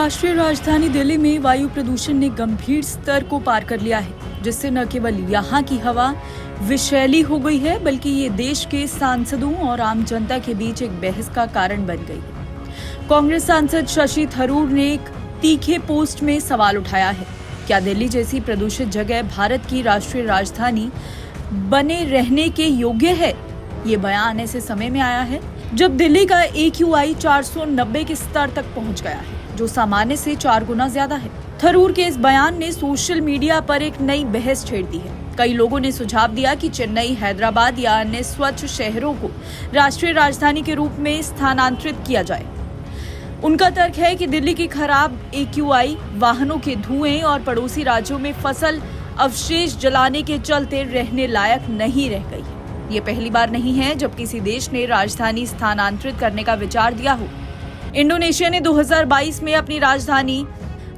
राष्ट्रीय राजधानी दिल्ली में वायु प्रदूषण ने गंभीर स्तर को पार कर लिया है, जिससे न केवल यहाँ की हवा विषैली हो गई है, बल्कि ये देश के सांसदों और आम जनता के बीच एक बहस का कारण बन गई है। कांग्रेस सांसद शशि थरूर ने एक तीखे पोस्ट में सवाल उठाया है, क्या दिल्ली जैसी प्रदूषित जगह भारत की राष्ट्रीय राजधानी बने रहने के योग्य है? ये बयान ऐसे समय में आया है जब दिल्ली का AQI 490 के स्तर तक पहुंच गया है, जो सामान्य से 4 गुना ज्यादा है। थरूर के इस बयान ने सोशल मीडिया पर एक नई बहस छेड़ दी है। कई लोगों ने सुझाव दिया कि चेन्नई, हैदराबाद या अन्य स्वच्छ शहरों को राष्ट्रीय राजधानी के रूप में स्थानांतरित किया जाए। उनका तर्क है कि दिल्ली की खराब AQI, वाहनों के धुएं और पड़ोसी राज्यों में फसल अवशेष जलाने के चलते रहने लायक नहीं रह गई है। ये पहली बार नहीं है जब किसी देश ने राजधानी स्थानांतरित करने का विचार दिया हो। इंडोनेशिया ने 2022 में अपनी राजधानी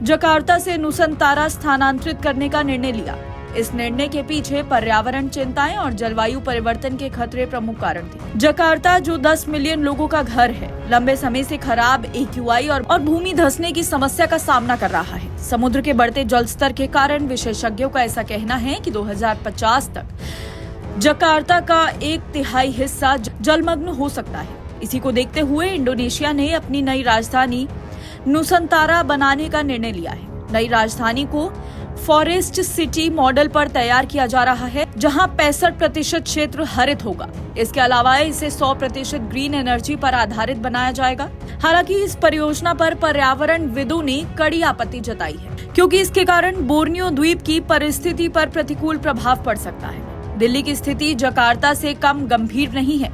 जकार्ता से नुसंतारा स्थानांतरित करने का निर्णय लिया। इस निर्णय के पीछे पर्यावरण चिंताएं और जलवायु परिवर्तन के खतरे प्रमुख कारण थे। जकार्ता, जो 10 मिलियन लोगों का घर है, लंबे समय से खराब AQI और भूमि धंसने की समस्या का सामना कर रहा है। समुद्र के बढ़ते जल स्तर के कारण विशेषज्ञों का ऐसा कहना है कि 2050 तक जकार्ता का 1/3 हिस्सा जलमग्न हो सकता है। इसी को देखते हुए इंडोनेशिया ने अपनी नई राजधानी नुसंतारा बनाने का निर्णय लिया है। नई राजधानी को फॉरेस्ट सिटी मॉडल पर तैयार किया जा रहा है, जहां 65% क्षेत्र हरित होगा। इसके अलावा इसे 100% ग्रीन एनर्जी पर आधारित बनाया जाएगा। हालांकि इस परियोजना पर पर्यावरणविदों ने कड़ी आपत्ति जताई है, क्योंकि इसके कारण बोर्नियो द्वीप की परिस्थिति पर प्रतिकूल प्रभाव पड़ सकता है। दिल्ली की स्थिति जकार्ता से कम गंभीर नहीं है।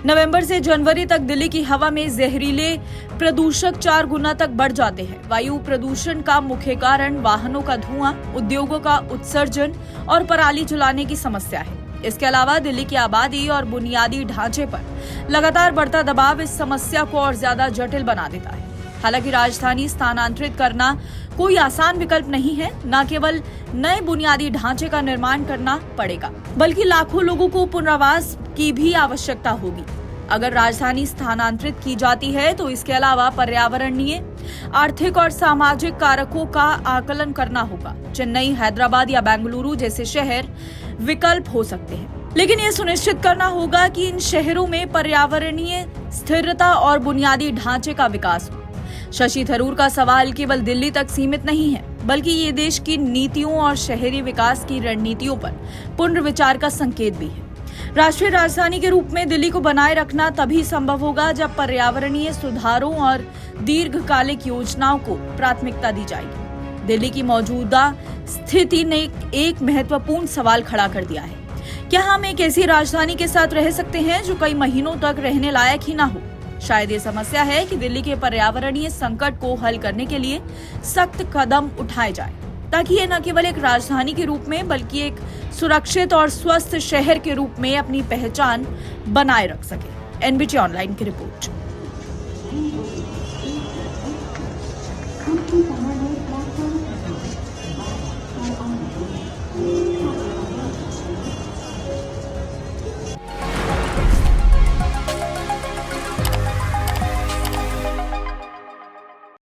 नवंबर से जनवरी तक दिल्ली की हवा में जहरीले प्रदूषक 4 गुना तक बढ़ जाते हैं। वायु प्रदूषण का मुख्य कारण वाहनों का धुआं, उद्योगों का उत्सर्जन और पराली जलाने की समस्या है। इसके अलावा दिल्ली की आबादी और बुनियादी ढांचे पर लगातार बढ़ता दबाव इस समस्या को और ज्यादा जटिल बना देता है। हालांकि राजधानी स्थानांतरित करना कोई आसान विकल्प नहीं है। न केवल नए बुनियादी ढांचे का निर्माण करना पड़ेगा, बल्कि लाखों लोगों को पुनर्वास की भी आवश्यकता होगी। अगर राजधानी स्थानांतरित की जाती है तो इसके अलावा पर्यावरणीय, आर्थिक और सामाजिक कारकों का आकलन करना होगा। चेन्नई, हैदराबाद या बेंगलुरु जैसे शहर विकल्प हो सकते हैं, लेकिन ये सुनिश्चित करना होगा कि इन शहरों में पर्यावरणीय स्थिरता और बुनियादी ढांचे का विकास हो। शशि थरूर का सवाल केवल दिल्ली तक सीमित नहीं है, बल्कि ये देश की नीतियों और शहरी विकास की रणनीतियों पर पुनर्विचार का संकेत भी है। राष्ट्रीय राजधानी के रूप में दिल्ली को बनाए रखना तभी संभव होगा जब पर्यावरणीय सुधारों और दीर्घकालिक योजनाओं को प्राथमिकता दी जाएगी। दिल्ली की मौजूदा स्थिति ने एक महत्वपूर्ण सवाल खड़ा कर दिया है, क्या हम एक ऐसी राजधानी के साथ रह सकते हैं जो कई महीनों तक रहने लायक ही ना हो? शायद ये समस्या है कि दिल्ली के पर्यावरणीय संकट को हल करने के लिए सख्त कदम उठाए जाए, ताकि ये न केवल एक राजधानी के रूप में, बल्कि एक सुरक्षित और स्वस्थ शहर के रूप में अपनी पहचान बनाए रख सके। NBT ऑनलाइन की रिपोर्ट।